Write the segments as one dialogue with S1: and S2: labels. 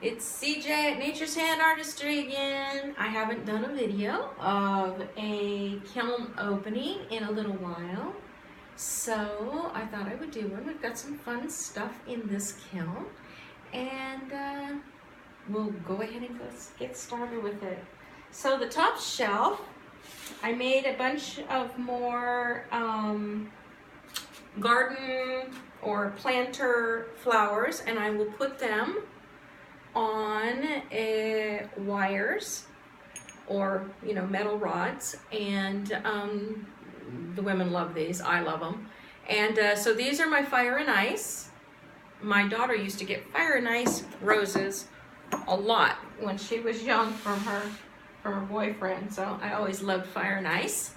S1: It's CJ at Nature's Hand Artistry again. I haven't done a video of a kiln opening in a little while, so I thought I would do one. We've got some fun stuff in this kiln, and we'll go ahead and get started with it. So the top shelf, I made a bunch of more garden or planter flowers, and I will put them on wires or metal rods, and the women love these. I love them. And so these are my fire and ice. My daughter used to get fire and ice roses a lot when she was young from her boyfriend, so I always loved fire and ice.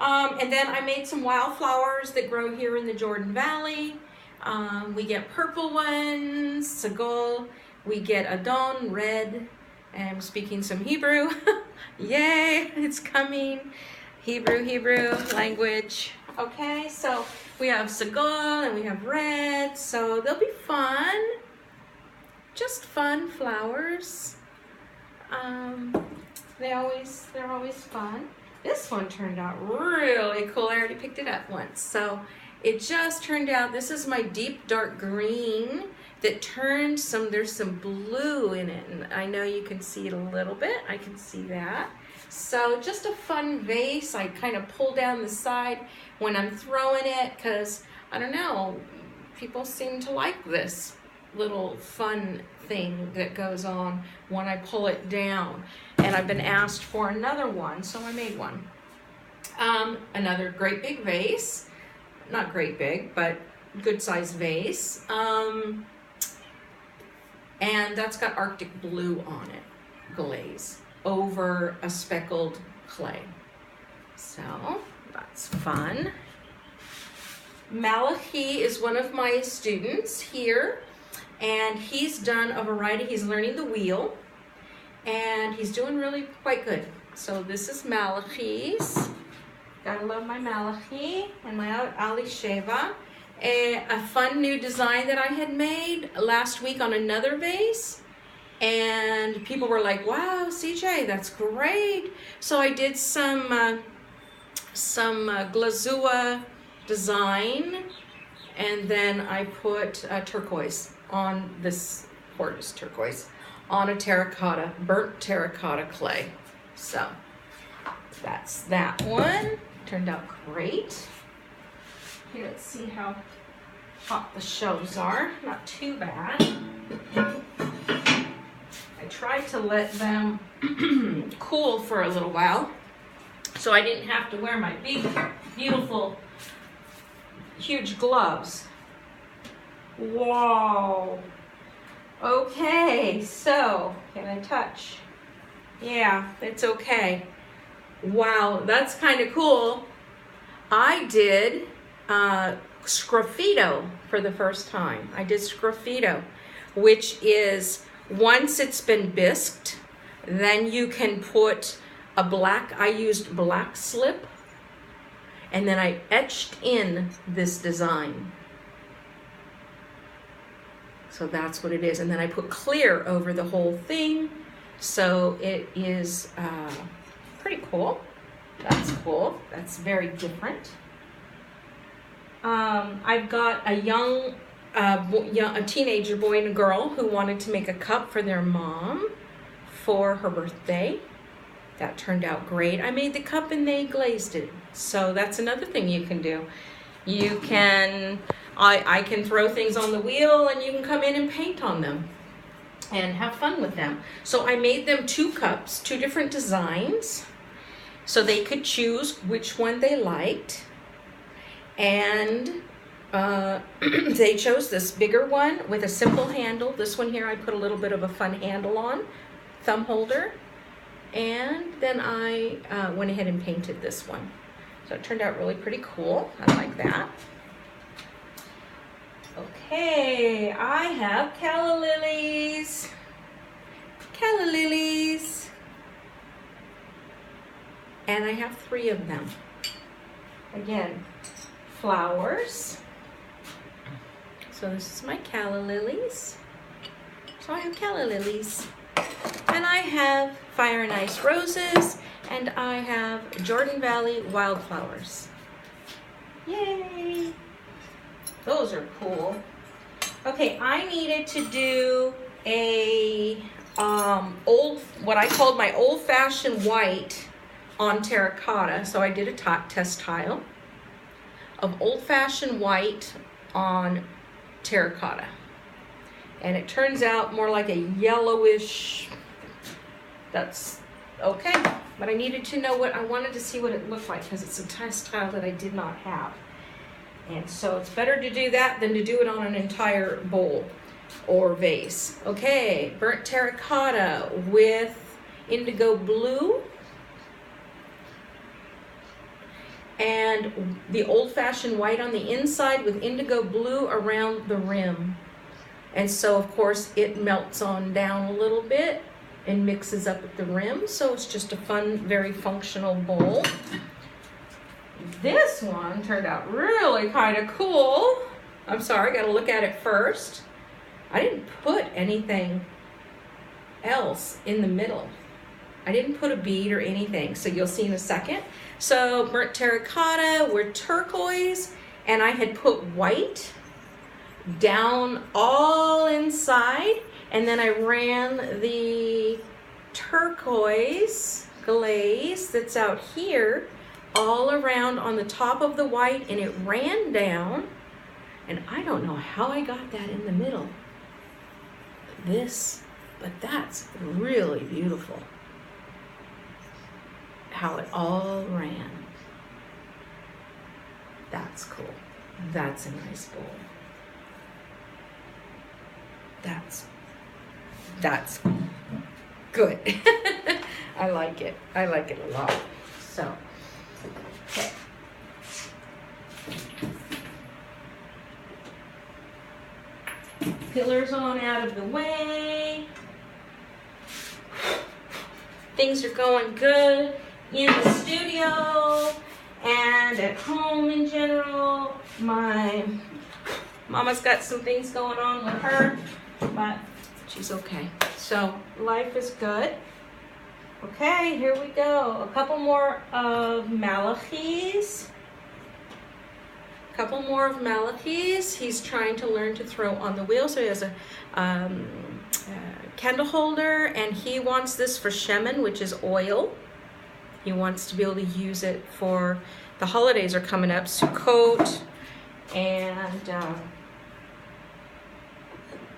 S1: And then I made some wildflowers that grow here in the Jordan Valley. We get purple ones, sagol. We get Adon, red, and I'm speaking some Hebrew. Yay, it's coming. Hebrew language. Okay, so we have sagol and we have red, so they'll be fun. Just fun flowers. They're always fun. This one turned out really cool. I already picked it up once. So it just turned out, this is my deep dark green that turned there's some blue in it, and I know you can see it a little bit. I can see that. So just a fun vase. I kind of pull down the side when I'm throwing it because, I don't know, people seem to like this little fun thing that goes on when I pull it down. And I've been asked for another one, so I made one. Another great big vase. Not great big, but good size vase. And that's got Arctic blue on it, glaze, over a speckled clay. So that's fun. Malachi is one of my students here, and he's done a variety. He's learning the wheel, and he's doing really quite good. So this is Malachi's. Gotta love my Malachi and my Ali Sheva. A fun new design that I had made last week on another vase, and people were like, wow, CJ, that's great. So I did some glazua design, and then I put turquoise on this porous turquoise on a burnt terracotta clay. So that's that one. Turned out great. Here, let's see how hot the shelves are. Not too bad. I tried to let them cool for a little while, so I didn't have to wear my big, beautiful, huge gloves. Whoa. Okay, so can I touch? Yeah, it's okay. Wow, that's kind of cool. I did sgraffito for the first time. I did sgraffito, which is once it's been bisqued, then you can put I used black slip, and then I etched in this design. So that's what it is. And then I put clear over the whole thing. So it is pretty cool. That's cool. That's very different. I've got a teenager boy and a girl who wanted to make a cup for their mom for her birthday. That turned out great. I made the cup and they glazed it. So that's another thing you can do. You can, I can throw things on the wheel, and you can come in and paint on them and have fun with them. So I made them 2 cups, 2 different designs, so they could choose which one they liked. And they chose this bigger one with a simple handle. This one here I put a little bit of a fun handle on, thumb holder. And then I went ahead and painted this one. So it turned out really pretty cool. I like that. Okay, I have calla lilies. Calla lilies. And I have 3 of them. Again, flowers. So this is my calla lilies. So I have calla lilies. And I have fire and ice roses. And I have Jordan Valley wildflowers. Yay! Those are cool. Okay, I needed to do a what I called my old-fashioned white on terracotta. So I did a test tile of old-fashioned white on terracotta. And it turns out more like a yellowish, that's okay. But I needed to know I wanted to see what it looked like because it's a test tile that I did not have. And so it's better to do that than to do it on an entire bowl or vase. Okay, burnt terracotta with indigo blue and the old-fashioned white on the inside with indigo blue around the rim. And so of course it melts on down a little bit and mixes up at the rim. So it's just a fun, very functional bowl. This one turned out really kind of cool. I'm sorry, I gotta look at it first. I didn't put anything else in the middle. I didn't put a bead or anything, so you'll see in a second. So burnt terracotta with turquoise, and I had put white down all inside, and then I ran the turquoise glaze that's out here all around on the top of the white, and it ran down, and I don't know how I got that in the middle. But that's really beautiful. How it all ran. That's cool. That's a nice bowl. That's good. I like it. I like it a lot. So, okay. Pillars on out of the way. Things are going good in the studio and at home in general. My mama's got some things going on with her, but she's okay. So life is good. Okay, here we go. A couple more of Malachis. He's trying to learn to throw on the wheel. So he has a candle holder, and he wants this for shemen, which is oil. He wants to be able to use it for the holidays are coming up, Sukkot, and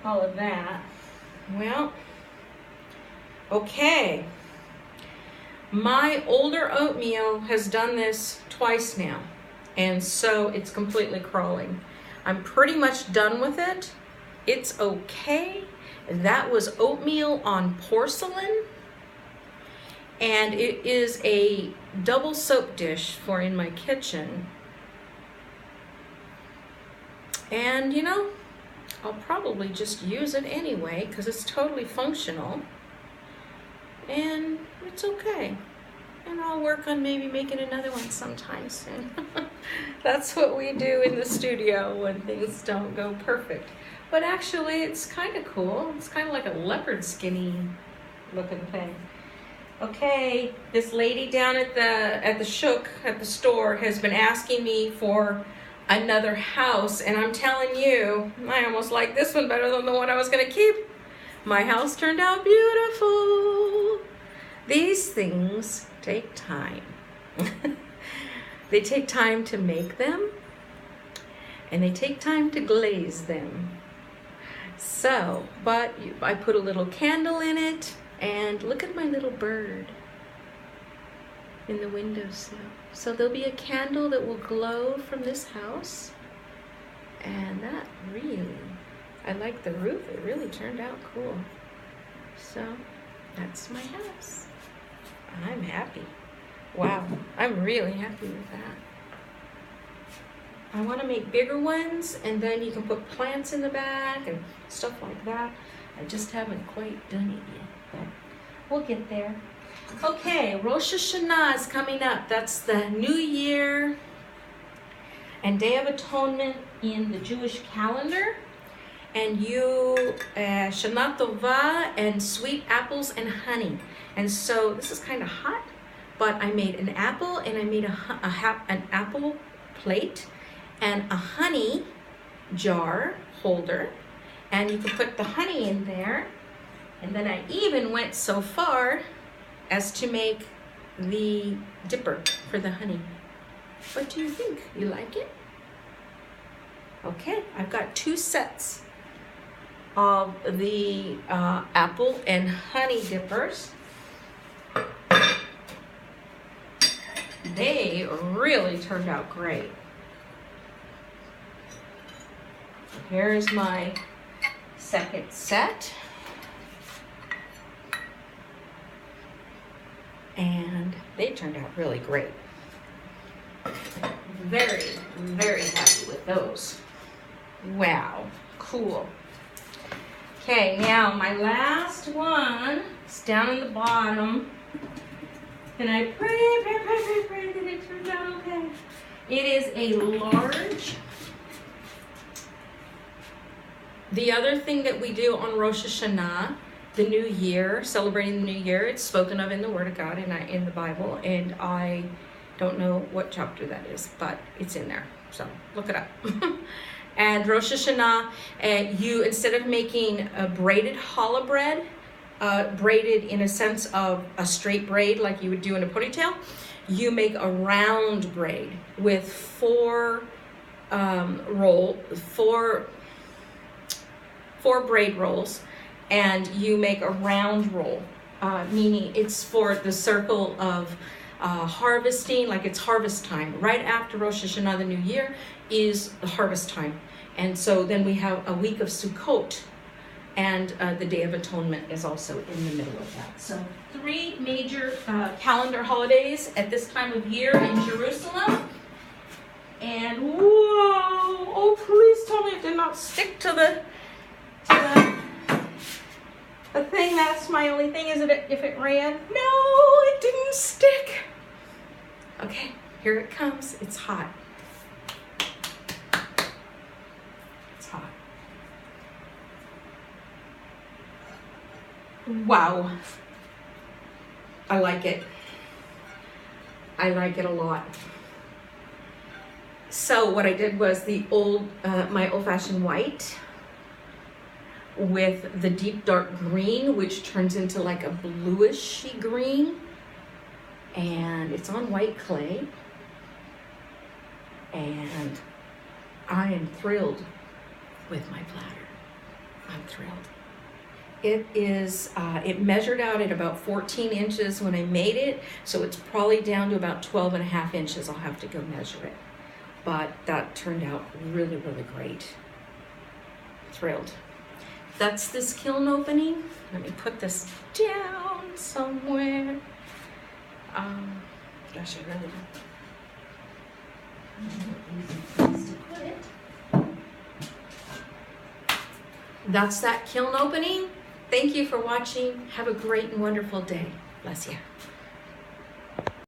S1: all of that. Well, okay. My older oatmeal has done this twice now, and so it's completely crawling. I'm pretty much done with it. It's okay. That was oatmeal on porcelain, and it is a double soap dish for in my kitchen. And you know, I'll probably just use it anyway because it's totally functional, and it's okay. And I'll work on maybe making another one sometime soon. That's what we do in the studio when things don't go perfect. But actually, it's kind of cool. It's kind of like a leopard skinny looking thing. Okay, this lady down at the store has been asking me for another house, and I'm telling you, I almost like this one better than the one I was gonna keep. My house turned out beautiful. These things take time. They take time to make them, and they take time to glaze them. So, but I put a little candle in it, and look at my little bird in the windowsill. So there'll be a candle that will glow from this house, and that really, I like the roof. It really turned out cool. So that's my house. I'm happy. Wow, I'm really happy with that. I want to make bigger ones, and then you can put plants in the back and stuff like that. I just haven't quite done it yet, but we'll get there. Okay, Rosh Hashanah is coming up. That's the New Year and Day of Atonement in the Jewish calendar. and you shana tova and sweet apples and honey. And so this is kind of hot, but I made an apple and I made an apple plate and a honey jar holder, and you can put the honey in there. And then I even went so far as to make the dipper for the honey. What do you think? You like it? Okay, I've got 2 sets of the apple and honey dippers. They really turned out great. Here's my second set. And they turned out really great. Very, very happy with those. Wow, cool. Okay, now my last one is down in the bottom. And I pray that it turns out okay. It is a large. The other thing that we do on Rosh Hashanah, the new year, celebrating the new year, it's spoken of in the Word of God and in the Bible, and I don't know what chapter that is, but it's in there, so look it up. And Rosh Hashanah, you, instead of making a braided challah bread, braided in a sense of a straight braid like you would do in a ponytail, you make a round braid with 4 braid rolls, and you make a round roll, meaning it's for the circle of harvesting, like it's harvest time. Right after Rosh Hashanah, the new year, is the harvest time. And so then we have a week of Sukkot, and the Day of Atonement is also in the middle of that. So 3 major calendar holidays at this time of year in Jerusalem. And whoa, oh please tell me it did not stick to the thing. That's my only thing, is it if it ran? No, it didn't stick. Okay, here it comes. It's hot. It's hot. Wow. I like it. I like it a lot. So what I did was my old-fashioned white with the deep dark green, which turns into like a bluishy green, and it's on white clay, and I am thrilled with my platter. I'm thrilled. It is, it measured out at about 14 inches when I made it, so it's probably down to about 12.5 inches. I'll have to go measure it. But that turned out really, really great. Thrilled. That's this kiln opening. Let me put this down somewhere. Gosh, I really don't. That's that kiln opening. Thank you for watching. Have a great and wonderful day. Bless you.